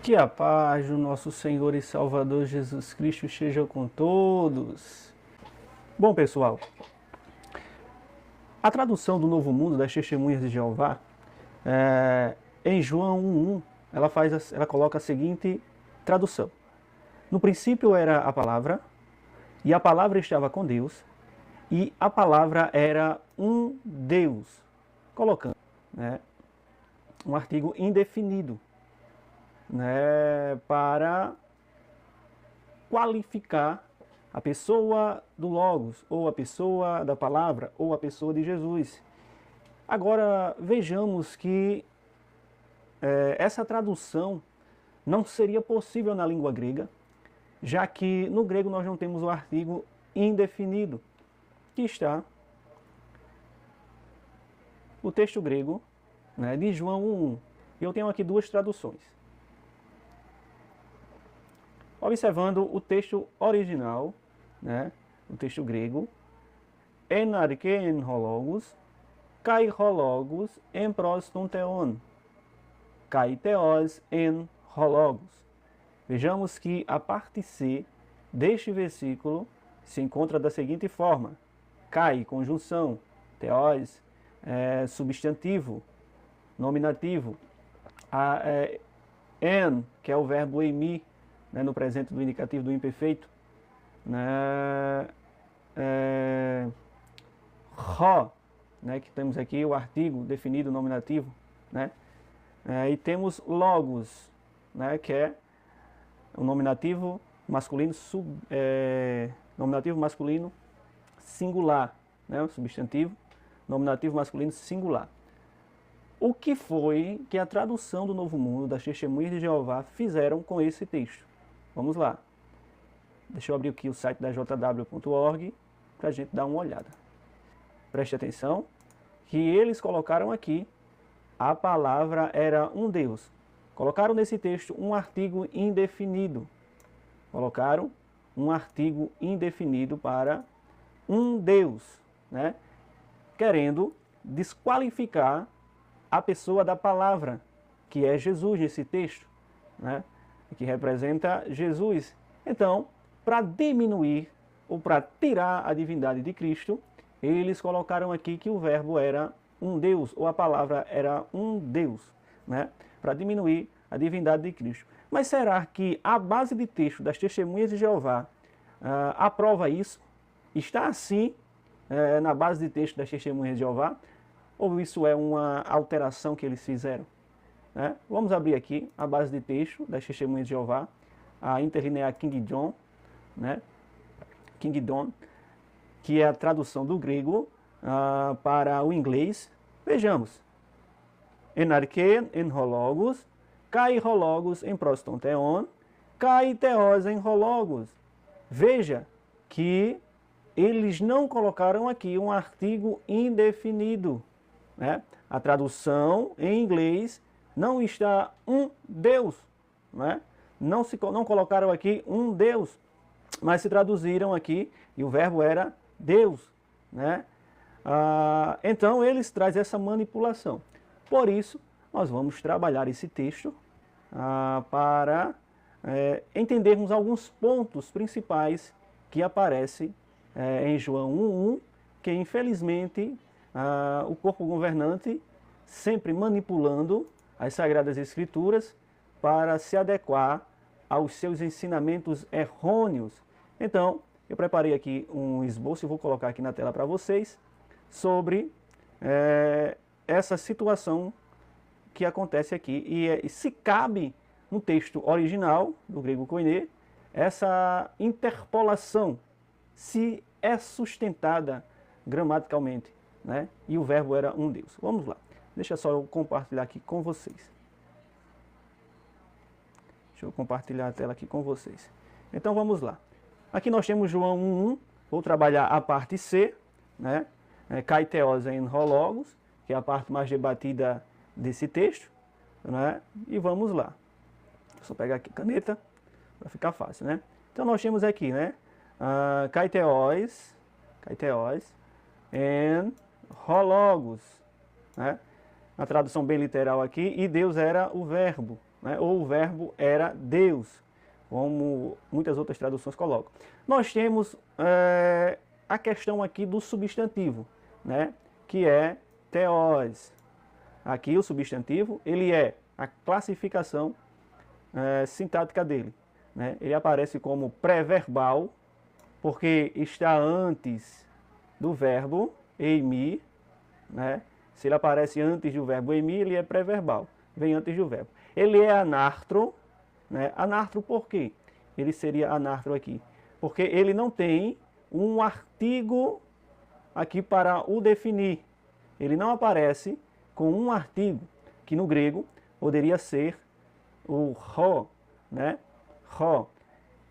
Que a paz do nosso Senhor e Salvador Jesus Cristo esteja com todos. Bom, pessoal, a tradução do Novo Mundo das Testemunhas de Jeová, em João 1:1, ela coloca a seguinte tradução: no princípio era a palavra, e a palavra estava com Deus, e a palavra era um Deus, colocando, né, um artigo indefinido, né, para qualificar a pessoa do Logos, ou a pessoa da palavra, ou a pessoa de Jesus. Agora vejamos que essa tradução não seria possível na língua grega, já que no grego nós não temos o artigo indefinido, que está o texto grego, né, de João 1:1. Eu tenho aqui duas traduções. Observando o texto original, né, o texto grego, enarche en hologos, kai hologos en proston theon, kai theos en hologos. Vejamos que a parte C deste versículo se encontra da seguinte forma: kai, conjunção, theos, substantivo, nominativo, en, que é o verbo eimi, né, no presente do indicativo do imperfeito, né, ro, né, que temos aqui o artigo definido nominativo, né, e temos logos, né, que é o nominativo masculino, nominativo masculino singular, né, o substantivo nominativo masculino singular. O que foi que a tradução do Novo Mundo das Testemunhas de Jeová fizeram com esse texto? Vamos lá. Deixa eu abrir aqui o site da jw.org para a gente dar uma olhada. Preste atenção que eles colocaram aqui: a palavra era um Deus. Colocaram nesse texto um artigo indefinido. Colocaram um artigo indefinido para um Deus, né? Querendo desqualificar a pessoa da palavra, que é Jesus nesse texto, né, que representa Jesus. Então, para diminuir ou para tirar a divindade de Cristo, eles colocaram aqui que o verbo era um Deus, ou a palavra era um Deus, né, para diminuir a divindade de Cristo. Mas será que a base de texto das Testemunhas de Jeová aprova isso? Está assim na base de texto das Testemunhas de Jeová? Ou isso é uma alteração que eles fizeram? Né? Vamos abrir aqui a base de texto das Testemunhas de Jeová, a interlinear King John, né? King John, que é a tradução do grego para o inglês. Vejamos: enarche en hologos, kai hologos en proston theon, kai theos en hologos. Veja que eles não colocaram aqui um artigo indefinido, né? A tradução em inglês não está um Deus, né? Não colocaram aqui um Deus, mas se traduziram aqui e o verbo era Deus, né? Então eles trazem essa manipulação. Por isso, nós vamos trabalhar esse texto para entendermos alguns pontos principais que aparecem em João 1:1, que infelizmente o corpo governante sempre manipulando as Sagradas Escrituras para se adequar aos seus ensinamentos errôneos. Então, eu preparei aqui um esboço e vou colocar aqui na tela para vocês sobre essa situação que acontece aqui. E se cabe no texto original do grego koiné essa interpolação, se é sustentada gramaticalmente, né? E o verbo era um Deus. Vamos lá. Deixa só eu compartilhar aqui com vocês. Deixa eu compartilhar a tela aqui com vocês. Então vamos lá. Aqui nós temos João 1:1. Vou trabalhar a parte C, né? Kai theos en hologos, que é a parte mais debatida desse texto, né? E vamos lá. Vou só pegar aqui a caneta para ficar fácil, né? Então nós temos aqui, né? Kai theos en hologos, né? A tradução bem literal aqui, e Deus era o verbo, né? Ou o verbo era Deus, como muitas outras traduções colocam. Nós temos a questão aqui do substantivo, né? Que é theos. Aqui o substantivo, ele é a classificação sintática dele, né? Ele aparece como pré-verbal, porque está antes do verbo eimi, né? Se ele aparece antes do verbo eimi, ele é pré-verbal, vem antes do verbo. Ele é anartro, né? Anartro por quê? Ele seria anartro aqui, porque ele não tem um artigo aqui para o definir. Ele não aparece com um artigo, que no grego poderia ser o ro, né? Ro,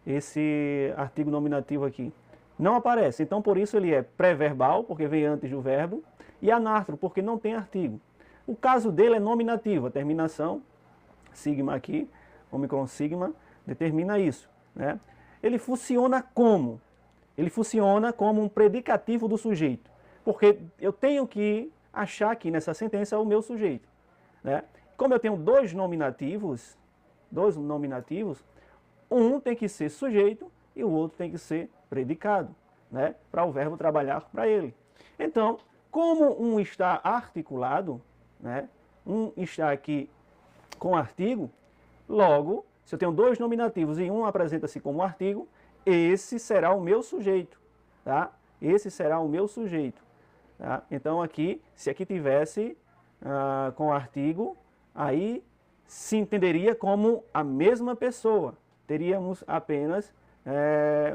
esse artigo nominativo aqui. Não aparece, então por isso ele é pré-verbal, porque vem antes do verbo, e anartro, porque não tem artigo. O caso dele é nominativo, a terminação, sigma aqui, omicron sigma, determina isso, né? Ele funciona como? Ele funciona como um predicativo do sujeito, porque eu tenho que achar aqui nessa sentença o meu sujeito, né? Como eu tenho dois nominativos, um tem que ser sujeito e o outro tem que ser predicado, né? Para o verbo trabalhar para ele. Então, como um está articulado, né? Um está aqui com artigo, logo, se eu tenho dois nominativos e um apresenta-se como artigo, esse será o meu sujeito, tá? Esse será o meu sujeito, tá? Então aqui, se aqui tivesse com artigo, aí se entenderia como a mesma pessoa. Teríamos apenas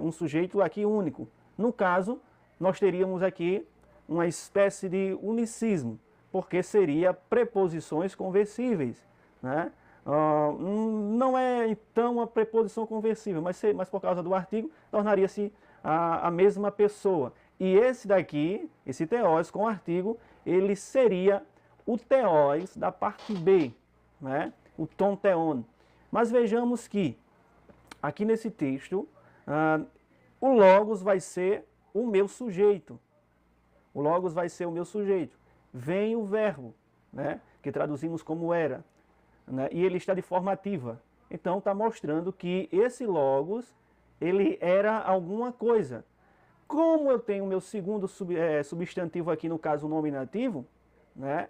um sujeito aqui único. No caso, nós teríamos aqui uma espécie de unicismo, porque seria preposições conversíveis, né? Não é então uma preposição conversível, mas por causa do artigo, tornaria-se a mesma pessoa. E esse daqui, esse theos com artigo, ele seria o theos da parte B, né? O ton theon. Mas vejamos que, aqui nesse texto, o logos vai ser o meu sujeito. O logos vai ser o meu sujeito. Vem o verbo, né? Que traduzimos como era, né? E ele está de forma ativa. Então está mostrando que esse logos, ele era alguma coisa. Como eu tenho o meu segundo substantivo aqui, no caso nominativo, né?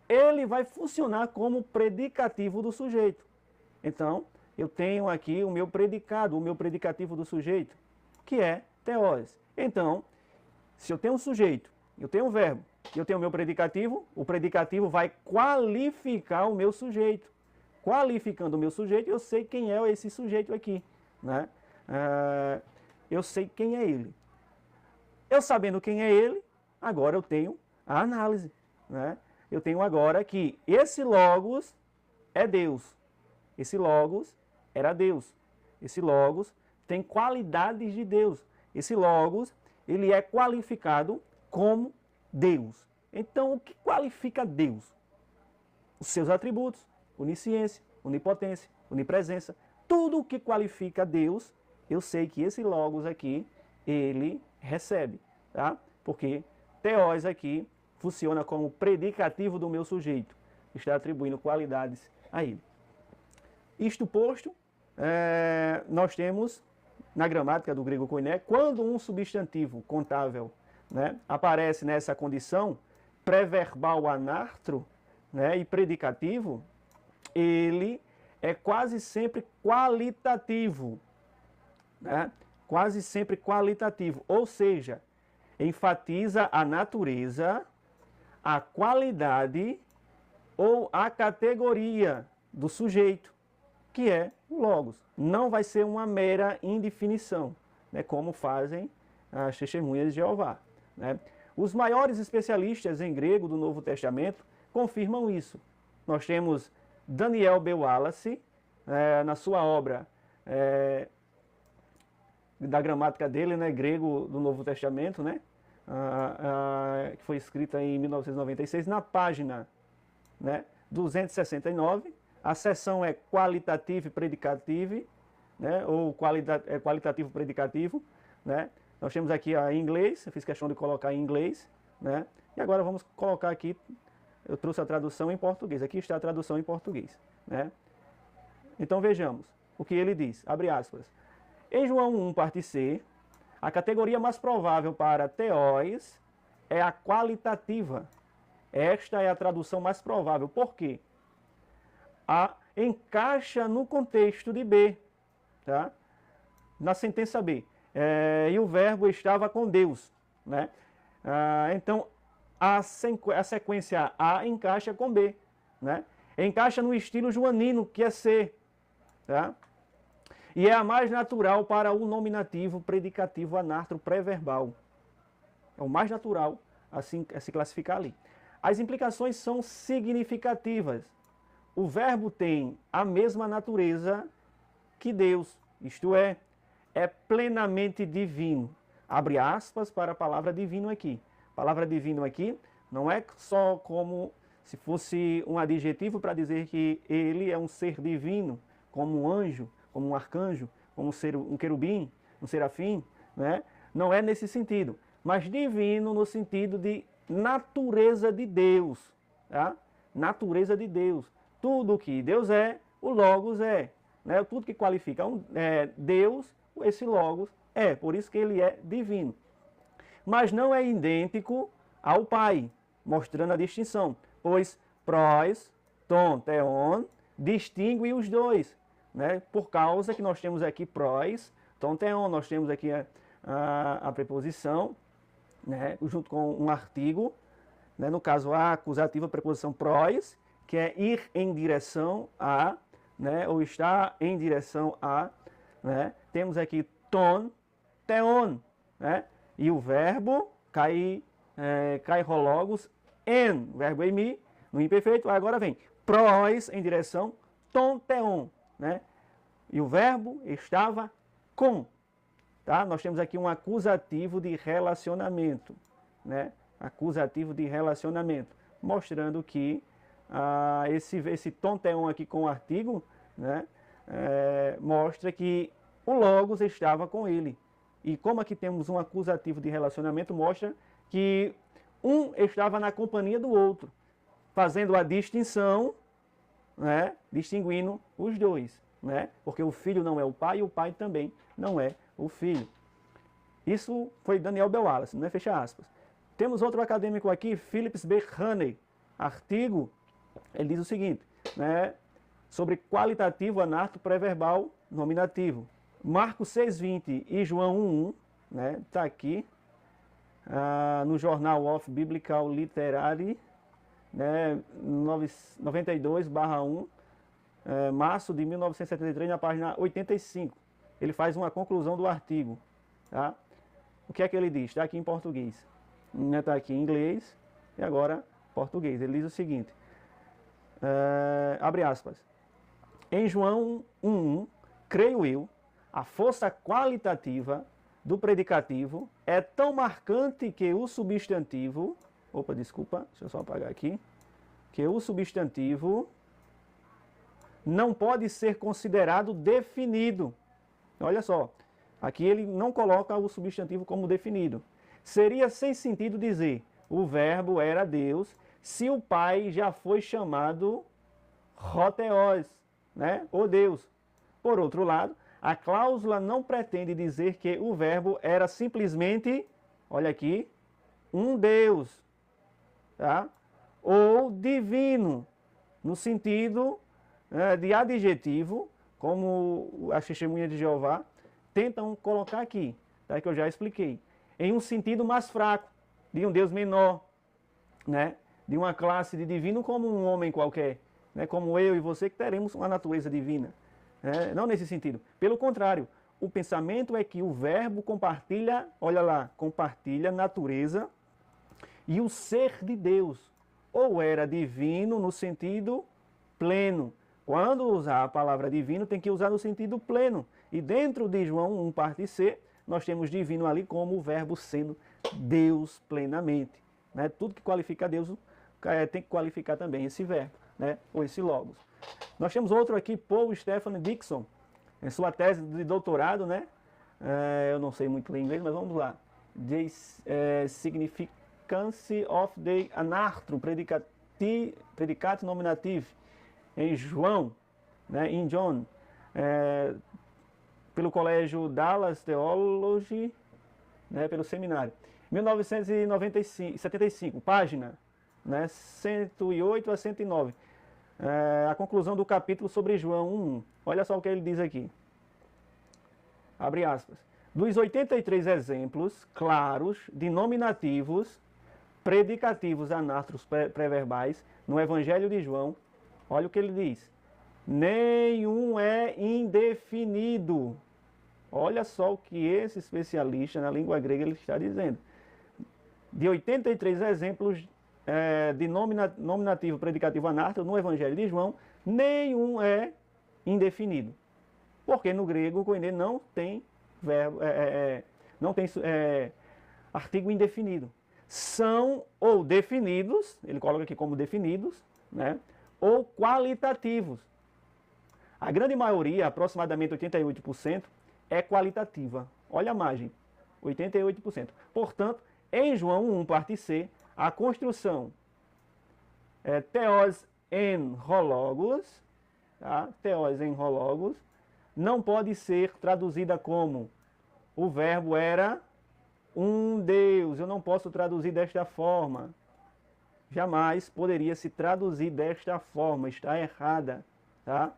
Ele vai funcionar como predicativo do sujeito. Então, eu tenho aqui o meu predicado, o meu predicativo do sujeito, que é theos. Então, se eu tenho um sujeito, eu tenho um verbo, e eu tenho o meu predicativo, o predicativo vai qualificar o meu sujeito. Qualificando o meu sujeito, eu sei quem é esse sujeito aqui, né? Eu sei quem é ele. Eu sabendo quem é ele, agora eu tenho a análise, né? Eu tenho agora que esse logos é Deus. Esse logos era Deus. Esse logos tem qualidades de Deus. Esse logos, ele é qualificado como Deus. Então, o que qualifica Deus? Os seus atributos: onisciência, onipotência, onipresença. Tudo o que qualifica Deus, eu sei que esse logos aqui, ele recebe, tá? Porque theos aqui funciona como predicativo do meu sujeito. Está atribuindo qualidades a ele. Isto posto, nós temos, na gramática do grego koiné, quando um substantivo contável, né, aparece nessa condição, pré-verbal anartro, né, e predicativo, ele é quase sempre qualitativo, né? Quase sempre qualitativo, ou seja, enfatiza a natureza, a qualidade ou a categoria do sujeito, que é o logos. Não vai ser uma mera indefinição, né, como fazem as testemunhas de Jeová, né? Os maiores especialistas em grego do Novo Testamento confirmam isso. Nós temos Daniel B. Wallace, na sua obra da gramática dele, né, grego do Novo Testamento, né, que foi escrita em 1996, na página, né, 269, a seção é qualitativo e predicativo, né, ou qualitativo predicativo, né. Nós temos aqui em inglês, eu fiz questão de colocar em inglês, né, e agora vamos colocar aqui Eu trouxe a tradução em português. Aqui está a tradução em português, né? Então vejamos o que ele diz, abre aspas. Em João 1, parte C, a categoria mais provável para teós é a qualitativa. Esta é a tradução mais provável. Por quê? A encaixa no contexto de B, tá? Na sentença B. E o verbo estava com Deus, né? Então, a sequência A encaixa com B, né? Encaixa no estilo joanino, que é C, tá? E é a mais natural para o nominativo predicativo anartro pré-verbal. É o mais natural a se classificar ali. As implicações são significativas. O verbo tem a mesma natureza que Deus, isto é plenamente divino. Abre aspas para a palavra divino aqui. A palavra divino aqui não é só como se fosse um adjetivo para dizer que ele é um ser divino, como um anjo, como um arcanjo, como um querubim, um serafim, né? Não é nesse sentido, mas divino no sentido de natureza de Deus, tá? Natureza de Deus. Tudo que Deus é, o Logos é, né? Tudo que qualifica Deus, esse Logos é, por isso que ele é divino. Mas não é idêntico ao Pai, mostrando a distinção, pois pros, ton, theon, distingue os dois, né? Por causa que nós temos aqui pros, ton, theon, nós temos aqui a preposição, né? Junto com um artigo, né? No caso a acusativa, a preposição pros, que é ir em direção a, né? Ou estar em direção a, né? Temos aqui ton, theon, né? E o verbo kairologos en, verbo emi, no imperfeito, agora vem pros em direção ton, theon, né? E o verbo estava com, tá? Nós temos aqui um acusativo de relacionamento, né? Acusativo de relacionamento, mostrando que esse ton, theon aqui com o artigo, né? Mostra que o Logos estava com ele. E como aqui temos um acusativo de relacionamento, mostra que um estava na companhia do outro, fazendo a distinção, né? Distinguindo os dois, né? Porque o filho não é o pai e o pai também não é o filho. Isso foi Daniel B. Wallace, né? Fecha aspas. Temos outro acadêmico aqui, Phillips B. Haney, artigo, ele diz o seguinte, né? Sobre qualitativo anarto pré-verbal nominativo. Marcos 6,20 e João 1,1, né? Está aqui no Journal of Biblical Literary, né? 92/1, março de 1973, na página 85. Ele faz uma conclusão do artigo, tá? O que é que ele diz? Está aqui em português, está aqui em inglês e agora português. Ele diz o seguinte, abre aspas, em João 1,1, creio eu, a força qualitativa do predicativo é tão marcante que o substantivo, deixa eu só apagar aqui, que o substantivo não pode ser considerado definido. Olha só, aqui ele não coloca o substantivo como definido. Seria sem sentido dizer, o verbo era Deus, se o Pai já foi chamado Hotheos, né? Ou Deus. Por outro lado, a cláusula não pretende dizer que o verbo era simplesmente, olha aqui, um Deus, tá? Ou divino, no sentido de adjetivo, como as testemunhas de Jeová tentam colocar aqui, tá? Que eu já expliquei, em um sentido mais fraco, de um Deus menor, né? De uma classe de divino como um homem qualquer, né? Como eu e você que teremos uma natureza divina. Não nesse sentido. Pelo contrário, o pensamento é que o verbo compartilha, olha lá, compartilha natureza e o ser de Deus. Ou era divino no sentido pleno. Quando usar a palavra divino, tem que usar no sentido pleno. E dentro de João 1, parte C, nós temos divino ali como o verbo sendo Deus plenamente, né? Tudo que qualifica Deus tem que qualificar também esse verbo, né? Ou esse logos. Nós temos outro aqui, Paul Stephen Dixon, em sua tese de doutorado, né? Eu não sei muito ler inglês, mas vamos lá. The Significance of the Anartro Predicativo predicate nominative em João, né, em John, pelo Colégio Dallas Theology, né, pelo seminário. 1975, página, né, 108 a 109. A conclusão do capítulo sobre João 1.1. Olha só o que ele diz aqui. Abre aspas. Dos 83 exemplos claros de nominativos predicativos anátropos pré-verbais no Evangelho de João, olha o que ele diz. Nenhum é indefinido. Olha só o que esse especialista na língua grega ele está dizendo. De 83 exemplos de nominativo predicativo anátropos no Evangelho de João, nenhum é indefinido. Porque no grego o koine não tem verbo, não tem artigo indefinido. São ou definidos, ele coloca aqui como definidos, né, ou qualitativos. A grande maioria, aproximadamente 88%, é qualitativa. Olha a margem, 88%. Portanto, em João 1, parte C, a construção theos en ho logos, tá? Theos en ho logos, não pode ser traduzida como o verbo era um Deus. Eu não posso traduzir desta forma. Jamais poderia se traduzir desta forma. Está errada. Tá?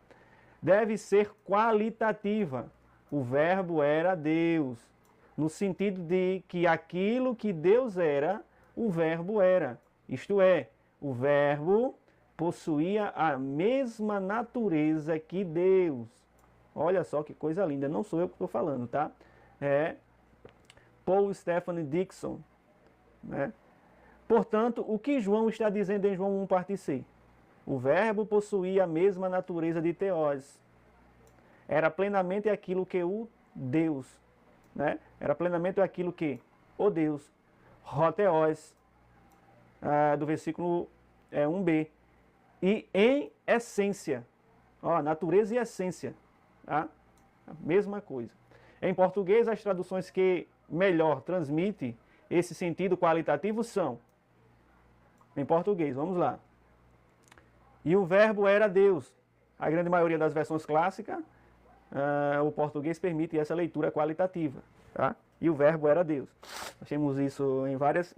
Deve ser qualitativa. O verbo era Deus. No sentido de que aquilo que Deus era, o verbo era. Isto é, o verbo possuía a mesma natureza que Deus. Olha só que coisa linda. Não sou eu que estou falando, tá? É Paul Stephanie Dixon, né? Portanto, o que João está dizendo em João 1, parte C? O verbo possuía a mesma natureza de Theos. Era plenamente aquilo que o Deus, né? Era plenamente aquilo que o Deus. Ho Theos, do versículo 1b. E em essência. Ó, natureza e essência. Tá? A mesma coisa. Em português, as traduções que melhor transmitem esse sentido qualitativo são, em português, vamos lá. E o verbo era Deus. A grande maioria das versões clássicas, o português permite essa leitura qualitativa. Tá? E o verbo era Deus. Nós temos isso em várias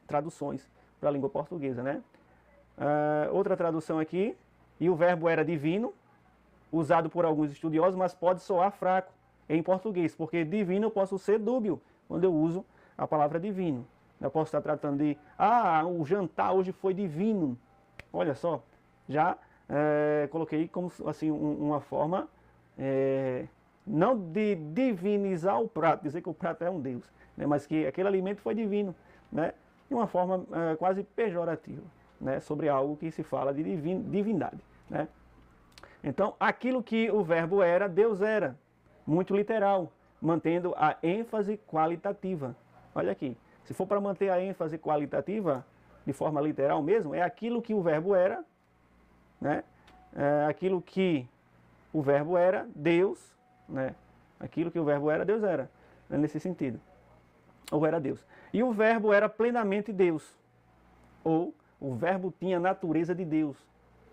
traduções para a língua portuguesa, né? Outra tradução aqui, e o verbo era divino, usado por alguns estudiosos, mas pode soar fraco em português, porque divino eu posso ser dúbio quando eu uso a palavra divino. Eu posso estar tratando de, o jantar hoje foi divino. Olha só, já coloquei como assim uma forma, não de divinizar o prato, dizer que o prato é um Deus, né, mas que aquele alimento foi divino, né, de uma forma quase pejorativa, né, sobre algo que se fala de divindade, né. Então, aquilo que o verbo era, Deus era. Muito literal, mantendo a ênfase qualitativa. Olha aqui, se for para manter a ênfase qualitativa, de forma literal mesmo, é aquilo que o verbo era, né? Aquilo que o verbo era, Deus, né? Aquilo que o verbo era, Deus era, né? Nesse sentido. Ou era Deus. E o verbo era plenamente Deus. Ou o verbo tinha a natureza de Deus,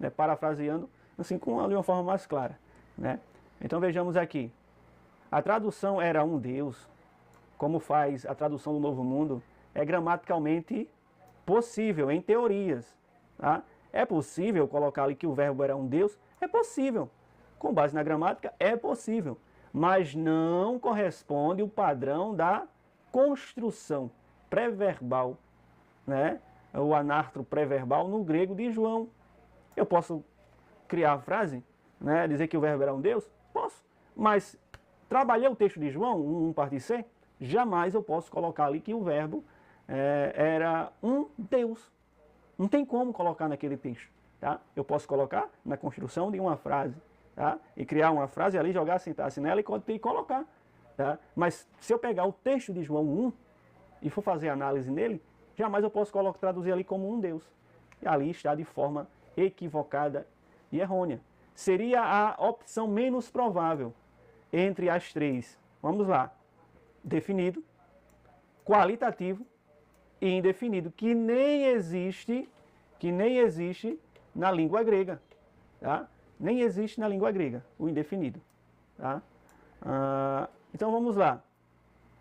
né? Parafraseando, assim, de uma forma mais clara, né? Então vejamos aqui. A tradução era um Deus, como faz a tradução do Novo Mundo, é gramaticalmente possível, em teorias. Tá? É possível colocar ali que o verbo era um Deus? É possível. Com base na gramática, é possível. Mas não corresponde o padrão da construção pré-verbal, né? O anártro pré-verbal no grego de João. Eu posso criar a frase, né? Dizer que o verbo era um Deus? Posso. Mas trabalhei o texto de João, 1 parte C, jamais eu posso colocar ali que o verbo era um Deus. Não tem como colocar naquele texto. Tá? Eu posso colocar na construção de uma frase. Tá? E criar uma frase ali, jogar a sintaxe nela e colocar. Tá? Mas se eu pegar o texto de João 1 e for fazer análise nele, jamais eu posso traduzir ali como um Deus. E ali está de forma equivocada e errônea. Seria a opção menos provável entre as três. Vamos lá. Definido, qualitativo e indefinido, que nem existe que nem existe na língua grega. Tá? Nem existe na língua grega, o indefinido. Tá? Então vamos lá.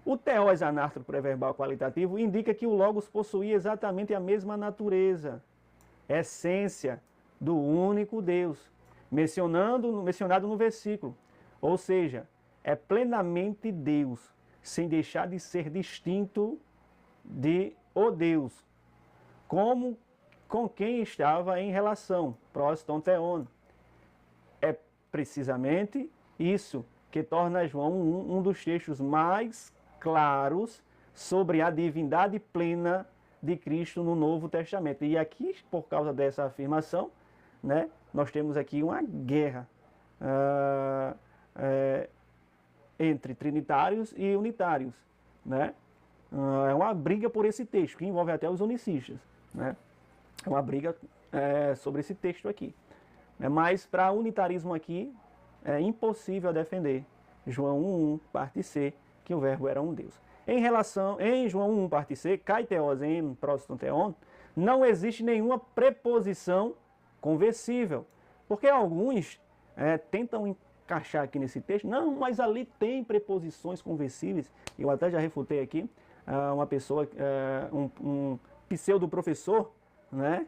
O teós anártrico pré-verbal qualitativo indica que o logos possuía exatamente a mesma natureza, essência do único Deus, mencionado no versículo. Ou seja, é plenamente Deus, sem deixar de ser distinto de o Deus, como com quem estava em relação, proston theon. É precisamente isso que torna João 1 um dos textos mais claros sobre a divindade plena de Cristo no Novo Testamento. E aqui, por causa dessa afirmação, né, nós temos aqui uma guerra entre trinitários e unitários. Né? É uma briga por esse texto, que envolve até os unicistas. Né? É uma briga sobre esse texto aqui. Mas para unitarismo aqui, é impossível defender João 1, parte C, que o verbo era um Deus. Em João 1, parte C, kai theos em proston theon, não existe nenhuma preposição conversível. Porque alguns tentam encaixar aqui nesse texto, não, mas ali tem preposições conversíveis. Eu até já refutei aqui uma pessoa, um pseudo-professor, né?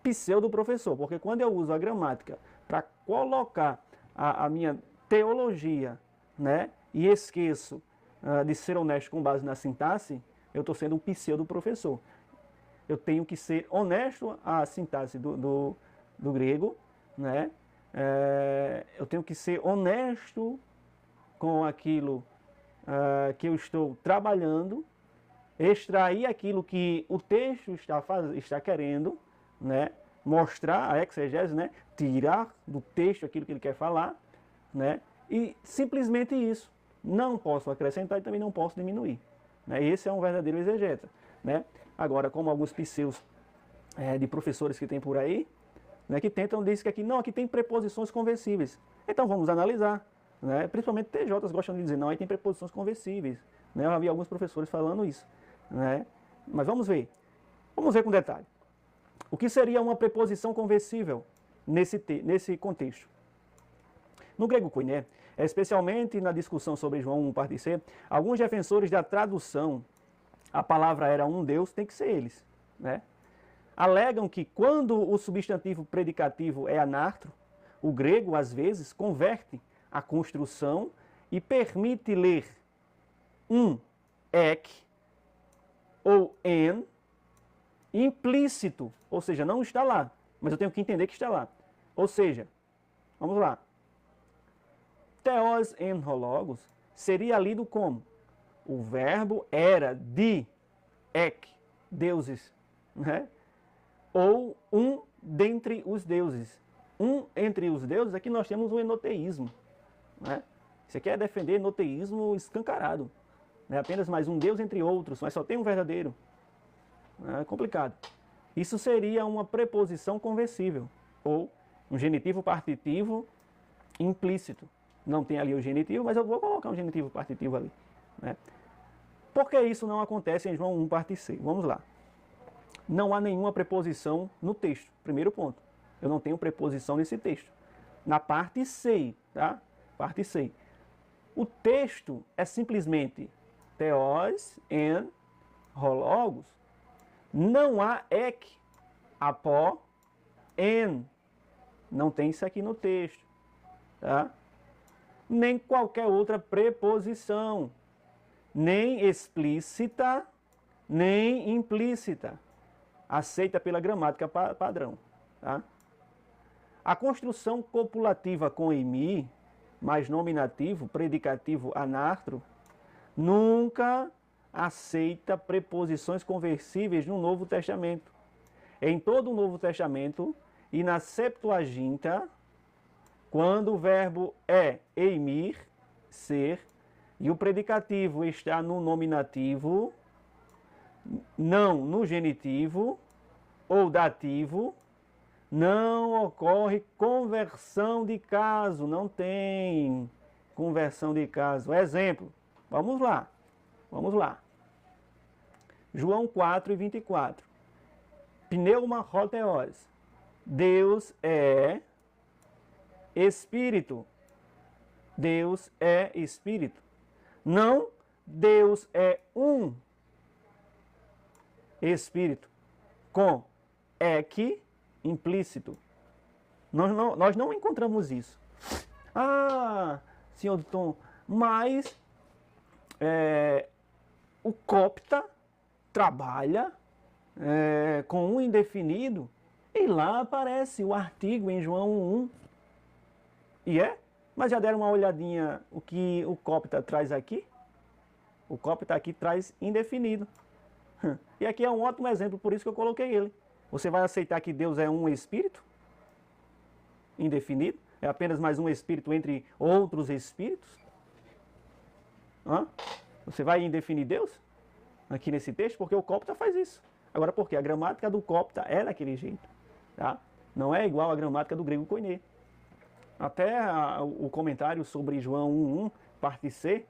Pseudo-professor, porque quando eu uso a gramática para colocar a minha teologia, né, e esqueço de ser honesto com base na sintaxe, eu estou sendo um pseudo-professor. Eu tenho que ser honesto à sintaxe do grego, né? Eu tenho que ser honesto com aquilo que eu estou trabalhando, extrair aquilo que o texto está querendo, né? Mostrar a exegese, né? Tirar do texto aquilo que ele quer falar, né? E simplesmente isso. Não posso acrescentar e também não posso diminuir. Né? Esse é um verdadeiro exegeta. Né? Agora, como alguns pseus de professores que tem por aí, né, que tentam dizer que aqui, não, aqui tem preposições conversíveis. Então vamos analisar. Né? Principalmente TJs gostam de dizer, não, aí tem preposições conversíveis. Né? Eu havia alguns professores falando isso. Né? Mas vamos ver. Vamos ver com detalhe. O que seria uma preposição conversível nesse contexto? No grego koiné, especialmente na discussão sobre João 1, parte C, alguns defensores da tradução, a palavra era um Deus, tem que ser eles. Né? Alegam que quando o substantivo predicativo é anartro, o grego, às vezes, converte a construção e permite ler um ek ou en implícito, ou seja, não está lá, mas eu tenho que entender que está lá. Ou seja, vamos lá. Theos en hologos seria lido como o verbo era de ek, deuses, né? Ou um dentre os deuses. Um entre os deuses, aqui nós temos o enoteísmo. Né? Isso aqui é defender enoteísmo escancarado. Né? Apenas mais um deus entre outros, mas só tem um verdadeiro. É complicado. Isso seria uma preposição conversível, ou um genitivo partitivo implícito. Não tem ali o genitivo, mas eu vou colocar um genitivo partitivo ali. Né? Por que isso não acontece em João 1, parte C? Vamos lá. Não há nenhuma preposição no texto. Primeiro ponto. Eu não tenho preposição nesse texto. Na parte C, tá? Parte C. O texto é simplesmente theos en hologos. Não há ek, apó, en. Não tem isso aqui no texto. Tá? Nem qualquer outra preposição. Nem explícita, nem implícita. Aceita pela gramática padrão. Tá? A construção copulativa com emi, mais nominativo, predicativo anartro, nunca aceita preposições conversíveis no Novo Testamento. Em todo o Novo Testamento e na Septuaginta, quando o verbo é eimir, ser, e o predicativo está no nominativo, não no genitivo ou dativo, não ocorre conversão de caso, não tem conversão de caso. Exemplo, vamos lá. João 4 e 24. Pneuma hotheos. Deus é Espírito. Deus é Espírito. Não, Deus é um Espírito. Com ek implícito. Nós não encontramos isso. Ah, senhor Tom, mas o copta trabalha com um indefinido e lá aparece o artigo em João 1. E mas já deram uma olhadinha o que o copta traz aqui? O copta aqui traz indefinido. E aqui é um ótimo exemplo, por isso que eu coloquei ele. Você vai aceitar que Deus é um espírito? Indefinido? É apenas mais um espírito entre outros espíritos? Você vai indefinir Deus? Aqui nesse texto? Porque o copta faz isso. Agora por quê? A gramática do copta é daquele jeito. Tá? Não é igual à gramática do grego koiné. Até o comentário sobre João 1.1, parte C,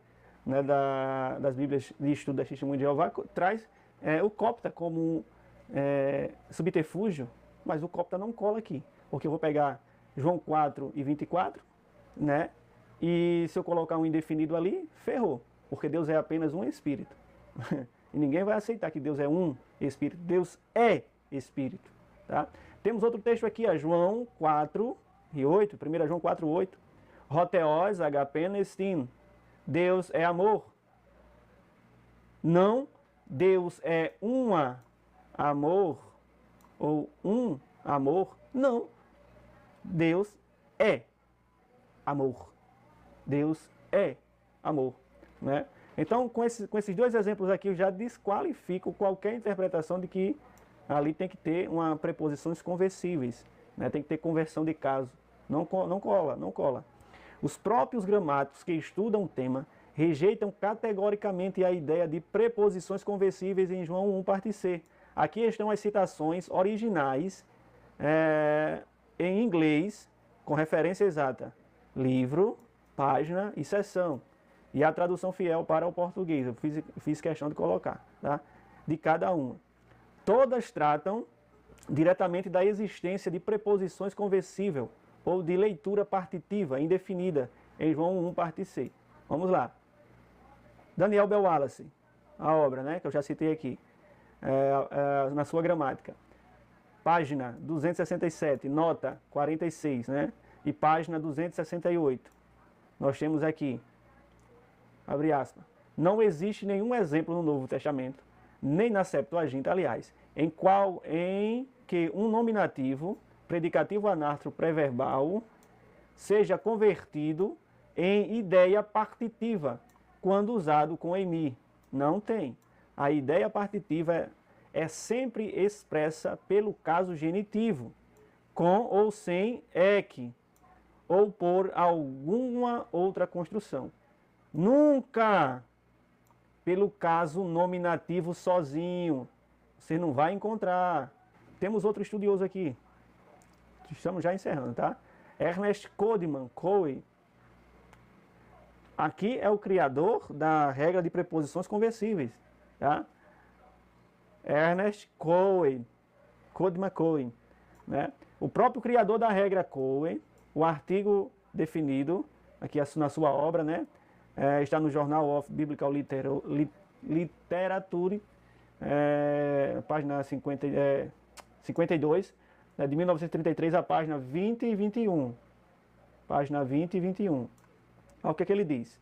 né, das Bíblias de Estudo da Testemunha de Jeová, traz o copta como subterfúgio, mas o copta não cola aqui. Porque eu vou pegar João 4:24, né, e se eu colocar um indefinido ali, ferrou. Porque Deus é apenas um espírito. E ninguém vai aceitar que Deus é um espírito. Deus é espírito. Tá? Temos outro texto aqui, João 4:8, 1 João 4:8. Hotheos agapen estin. Deus é amor. Não, Deus é amor, ou um amor. Não, Deus é amor. Deus é amor. Né? Então, com esses dois exemplos aqui, eu já desqualifico qualquer interpretação de que ali tem que ter uma preposições conversíveis. Né? Tem que ter conversão de caso. Não cola. Os próprios gramáticos que estudam o tema rejeitam categoricamente a ideia de preposições conversíveis em João 1, parte C. Aqui estão as citações originais em inglês, com referência exata. Livro, página e seção. E a tradução fiel para o português. Eu fiz questão de colocar, tá? De cada uma. Todas tratam diretamente da existência de preposições conversível ou de leitura partitiva indefinida em João 1, parte C. Vamos lá. Daniel Bell Wallace, a obra, né, que eu já citei aqui, na sua gramática. Página 267, nota 46, né? E página 268. Nós temos aqui, abre aspas, não existe nenhum exemplo no Novo Testamento, nem na Septuaginta, aliás, em que um nominativo, predicativo anartro pré-verbal, seja convertido em ideia partitiva, quando usado com emi. Não tem. A ideia partitiva é sempre expressa pelo caso genitivo, com ou sem ek, ou por alguma outra construção. Nunca pelo caso nominativo sozinho. Você não vai encontrar. Temos outro estudioso aqui. Estamos já encerrando, tá? Ernest Coleman. Aqui é o criador da regra de preposições conversíveis, tá? Ernest Coleman, né? O próprio criador da regra Coleman, o artigo definido aqui na sua obra, né? Está no Journal of Biblical Literature, página 52, né, de 1933, a página 20 e 21. Página 20 e 21. Olha o que ele diz.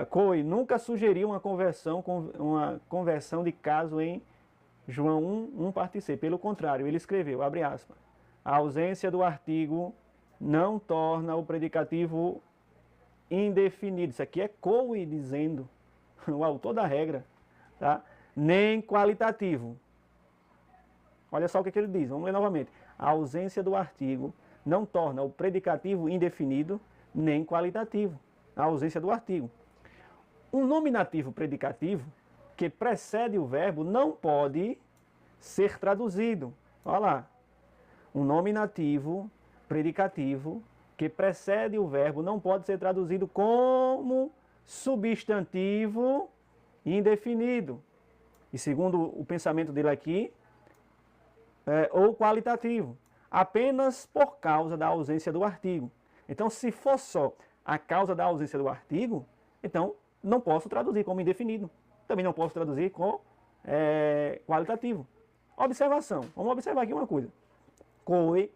Coe nunca sugeriu uma conversão de caso em João 1, parte C. Pelo contrário, ele escreveu, abre aspas, a ausência do artigo não torna o predicativo indefinido. Isso aqui é Coe dizendo, o autor da regra, tá? Nem qualitativo. Olha só o que ele diz, vamos ler novamente. A ausência do artigo não torna o predicativo indefinido nem qualitativo. A ausência do artigo. Um nominativo predicativo que precede o verbo não pode ser traduzido. Olha lá. Um nominativo predicativo que precede o verbo não pode ser traduzido como substantivo indefinido. E segundo o pensamento dele aqui, ou qualitativo, apenas por causa da ausência do artigo. Então, se for só a causa da ausência do artigo, então não posso traduzir como indefinido. Também não posso traduzir com qualitativo. Observação. Vamos observar aqui uma coisa. Coe,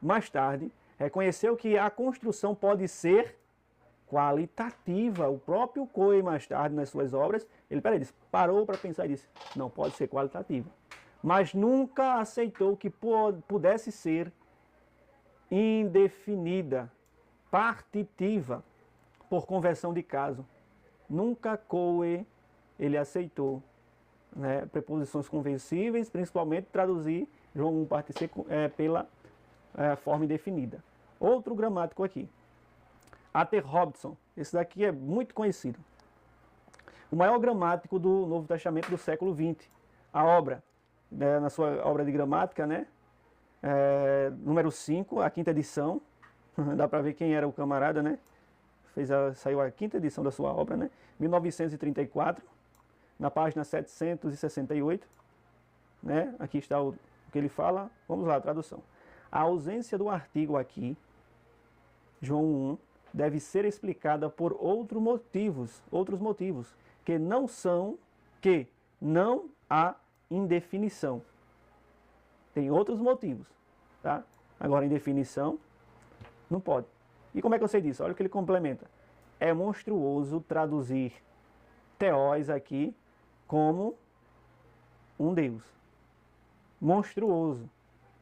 mais tarde, reconheceu que a construção pode ser qualitativa. O próprio Coe, mais tarde, nas suas obras, ele parou para pensar e disse, não, pode ser qualitativa. Mas nunca aceitou que pudesse ser indefinida, partitiva, por conversão de caso. Nunca Coe ele aceitou, né, preposições conversíveis, principalmente traduzir João 1 parte C pela forma indefinida. Outro gramático aqui, Arthur Robson. Esse daqui é muito conhecido. O maior gramático do Novo Testamento do século XX. A obra, na sua obra de gramática, né, número 5, a quinta edição. Dá para ver quem era o camarada, né? Saiu a quinta edição da sua obra, né? 1934, na página 768, né? Aqui está o que ele fala. Vamos lá, a tradução. A ausência do artigo aqui, João 1, deve ser explicada por outros motivos, que não há indefinição. Tem outros motivos, tá? Agora, indefinição, não pode. E como é que eu sei disso? Olha o que ele complementa. É monstruoso traduzir Theos aqui como um Deus. Monstruoso.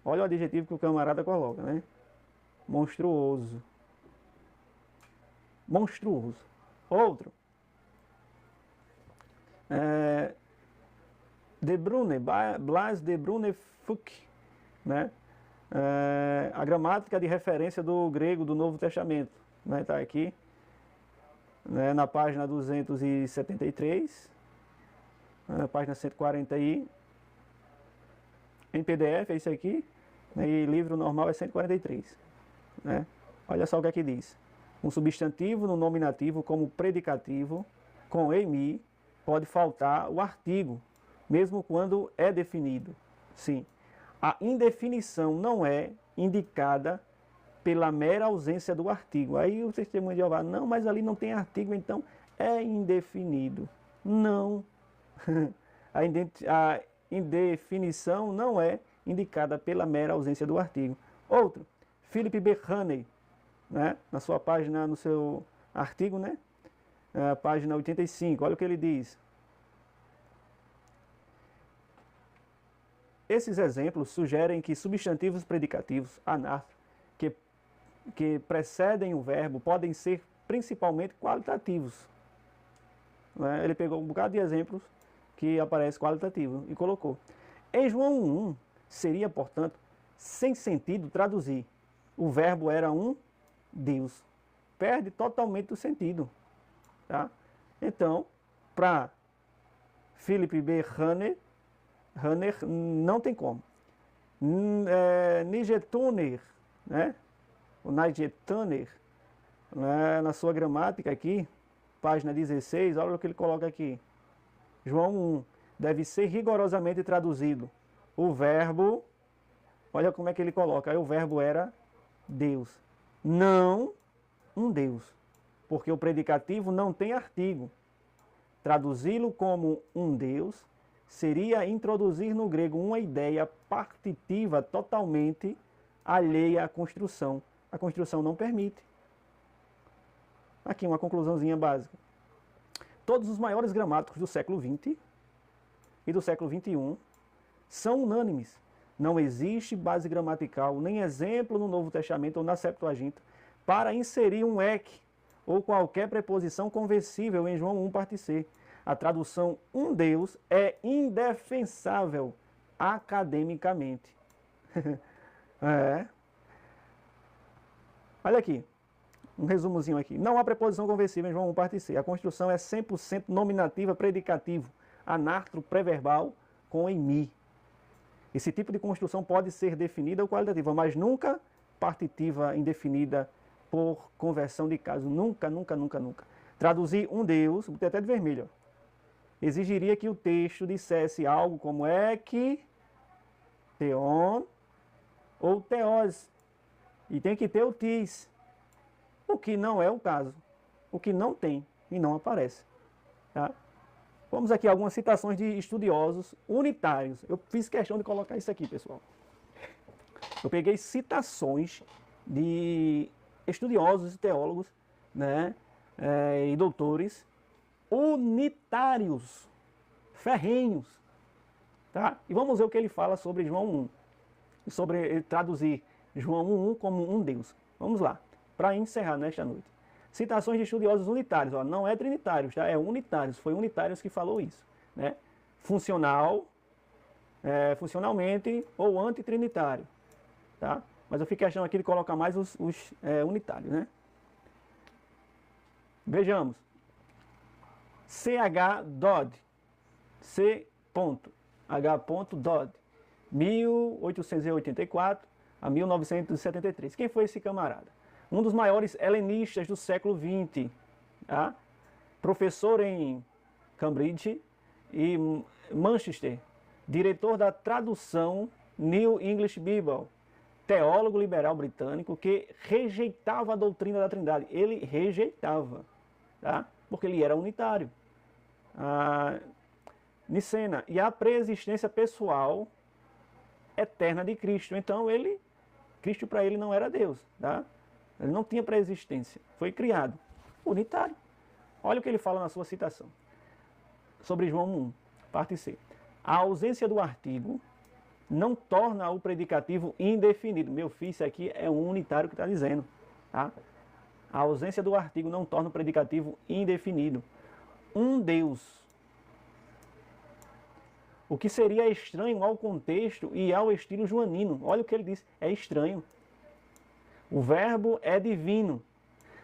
Olha o adjetivo que o camarada coloca, né? Monstruoso. Monstruoso. Outro. De Brune, Blas de Brune Fuch, né? A gramática de referência do grego do Novo Testamento, né? Está aqui, né? Na página 273, na página 140 aí, em PDF é isso aqui, né? E livro normal é 143, né? Olha só o que aqui diz. Um substantivo no nominativo como predicativo com emi pode faltar o artigo, mesmo quando é definido. Sim, a indefinição não é indicada pela mera ausência do artigo. Aí o testemunho de Jeová, não, mas ali não tem artigo, então é indefinido. Não. A indefinição não é indicada pela mera ausência do artigo. Outro, Philip B. Haney, né, na sua página, no seu artigo, né, página 85, olha o que ele diz. Esses exemplos sugerem que substantivos predicativos, anartro, que precedem o verbo, podem ser principalmente qualitativos. Né? Ele pegou um bocado de exemplos que aparece qualitativo e colocou. Em João 1, seria, portanto, sem sentido traduzir. O verbo era um Deus. Perde totalmente o sentido. Tá? Então, para Philip B. Hanner, não tem como. Nigetuner, né? O Nigetuner, né? Na sua gramática aqui, página 16, olha o que ele coloca aqui. João 1, deve ser rigorosamente traduzido. O verbo, olha como é que ele coloca, aí o verbo era Deus. Não um Deus, porque o predicativo não tem artigo. Traduzi-lo como um Deus seria introduzir no grego uma ideia partitiva totalmente alheia à construção. A construção não permite. Aqui uma conclusãozinha básica. Todos os maiores gramáticos do século XX e do século XXI são unânimes. Não existe base gramatical, nem exemplo no Novo Testamento ou na Septuaginta para inserir um ek ou qualquer preposição conversível em João 1 parte C. A tradução um Deus é indefensável academicamente. Olha aqui, um resumozinho aqui. Não há preposição conversível em João 1 parte C. A construção é 100% nominativa predicativo, anartro pré-verbal com emi. Esse tipo de construção pode ser definida ou qualitativa, mas nunca partitiva indefinida por conversão de caso. Nunca, nunca, nunca, nunca. Traduzir um Deus, botei até de vermelho, exigiria que o texto dissesse algo como é que, teon ou teós. E tem que ter o tis. O que não é o caso. O que não tem e não aparece. Tá? Vamos aqui a algumas citações de estudiosos unitários. Eu fiz questão de colocar isso aqui, pessoal. Eu peguei citações de estudiosos e teólogos, né, e doutores unitários, ferrenhos. Tá? E vamos ver o que ele fala sobre João 1. E sobre ele traduzir João 1 como um Deus. Vamos lá, para encerrar nesta noite. Citações de estudiosos unitários, ó, não é trinitários, tá? É unitários, foi unitários que falou isso. Né? Funcionalmente ou antitrinitário. Tá? Mas eu fiz questão aqui de colocar mais os unitários. Né? Vejamos. C.H. Dodd, C.H. Dodd, 1884 a 1973. Quem foi esse camarada? Um dos maiores helenistas do século XX, tá? Professor em Cambridge e Manchester, diretor da tradução New English Bible, teólogo liberal britânico que rejeitava a doutrina da Trindade. Ele rejeitava, tá? Porque ele era unitário. Nicena e a preexistência pessoal eterna de Cristo. Então Cristo para ele não era Deus, tá? Ele não tinha pré-existência, foi criado, unitário. Olha o que ele fala na sua citação, sobre João 1, parte C. A ausência do artigo não torna o predicativo indefinido. Meu filho, isso aqui é um unitário que está dizendo. Tá? A ausência do artigo não torna o predicativo indefinido. Um Deus. O que seria estranho ao contexto e ao estilo joanino. Olha o que ele diz, é estranho. O verbo é divino,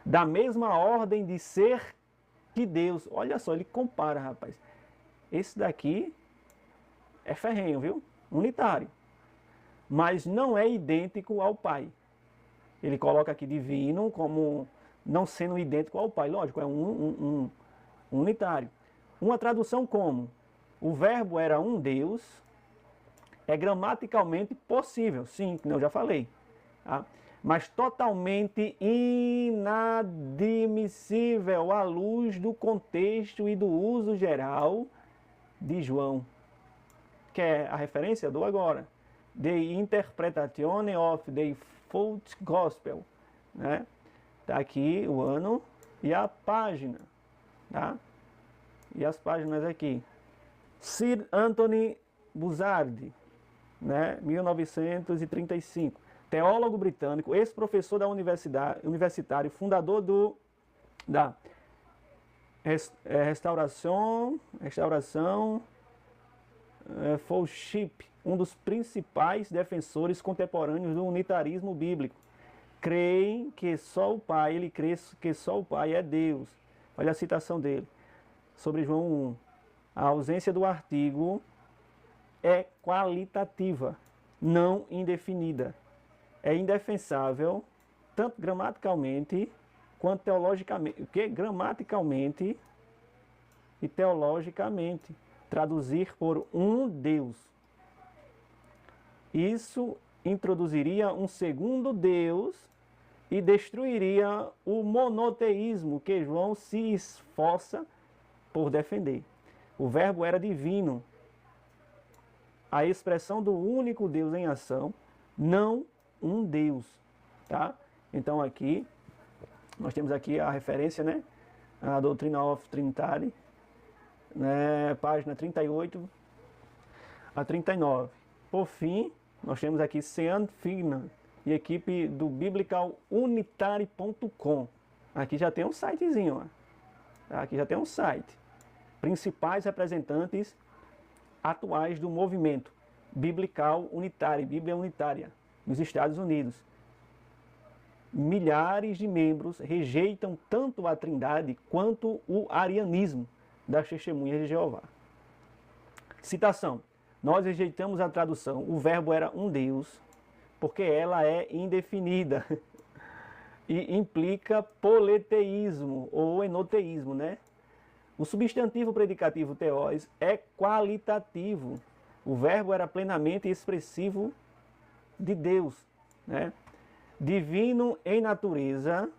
da mesma ordem de ser que Deus. Olha só, ele compara, rapaz. Esse daqui é ferrenho, viu? Unitário. Mas não é idêntico ao Pai. Ele coloca aqui divino como não sendo idêntico ao Pai. Lógico, é um unitário. Uma tradução como o verbo era um Deus é gramaticalmente possível. Sim, como eu já falei. Tá? Mas totalmente inadmissível à luz do contexto e do uso geral de João. Que é a referência eu dou agora. The Interpretation of the False Gospel. Né? Tá aqui o ano e a página. Tá? E as páginas aqui. Sir Anthony Buzzard, né? 1935. Teólogo britânico, ex-professor da universitário, fundador da Restauração Fellowship, um dos principais defensores contemporâneos do unitarismo bíblico. Creem que só o Pai, ele crê que só o Pai é Deus. Olha a citação dele, sobre João 1. A ausência do artigo é qualitativa, não indefinida. É indefensável, tanto gramaticalmente quanto teologicamente. O que? Gramaticalmente e teologicamente. Traduzir por um Deus. Isso introduziria um segundo Deus e destruiria o monoteísmo que João se esforça por defender. O verbo era divino. A expressão do único Deus em ação, não um Deus, tá? Então aqui, nós temos aqui a referência, né? A Doctrine of Trinity, né? Página 38 a 39. Por fim, nós temos aqui Sean Fignan e equipe do biblicalunitary.com. Aqui já tem um sitezinho, ó. Aqui já tem um site. Principais representantes atuais do movimento Biblical Unitário, Bíblia Unitária, nos Estados Unidos. Milhares de membros rejeitam tanto a Trindade quanto o arianismo das Testemunhas de Jeová. Citação. Nós rejeitamos a tradução, o verbo era um Deus, porque ela é indefinida e implica politeísmo ou enoteísmo, né? O substantivo predicativo teós é qualitativo, O verbo era plenamente expressivo de Deus, né? Divino em natureza,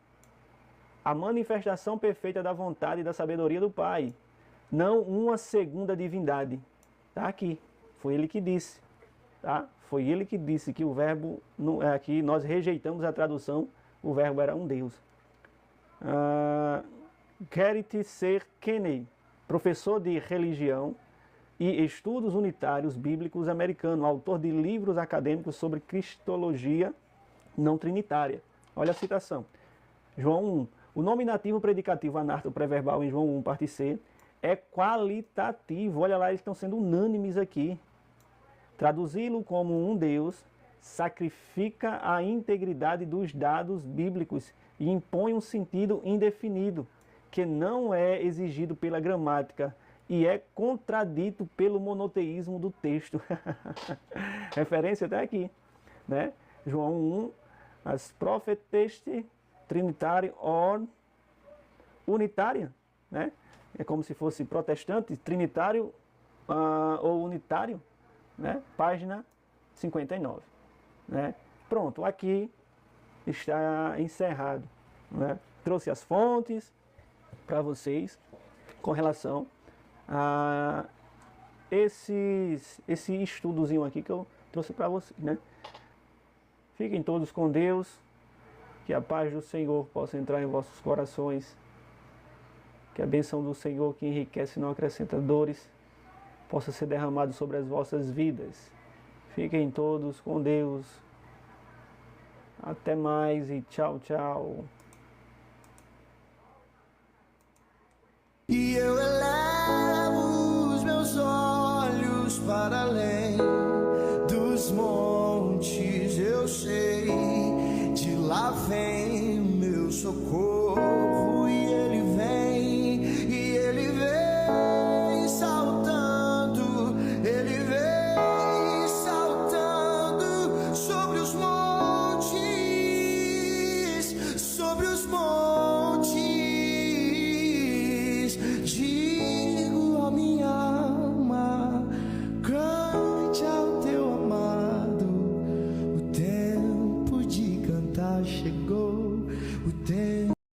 a manifestação perfeita da vontade e da sabedoria do Pai, não uma segunda divindade. Está aqui, foi ele que disse, tá? Foi ele que disse que o verbo, aqui nós rejeitamos a tradução, o verbo era um Deus. Gerrit Ser Kenney, professor de religião e estudos unitários bíblicos americano, autor de livros acadêmicos sobre cristologia não trinitária. Olha a citação. João 1. O nominativo predicativo anarto pré-verbal em João 1, parte C, é qualitativo. Olha lá, eles estão sendo unânimes aqui. Traduzi-lo como um Deus sacrifica a integridade dos dados bíblicos e impõe um sentido indefinido, que não é exigido pela gramática e é contradito pelo monoteísmo do texto. Referência até aqui, né? João 1, as propheteste trinitária or unitária, né? É como se fosse protestante, trinitário ou unitário, né? Página 59, né? Pronto, aqui está encerrado, né? Trouxe as fontes para vocês com relação a esse estudozinho aqui que eu trouxe para vocês, né? Fiquem todos com Deus, que a paz do Senhor possa entrar em vossos corações, que a bênção do Senhor, que enriquece e não acrescenta dores, possa ser derramado sobre as vossas vidas. Fiquem todos com Deus. Até mais e tchau, tchau. E eu elevo os meus olhos para além dos montes, eu sei, de lá vem meu socorro, e ele vem saltando, ele vem saltando sobre os montes, sobre os montes.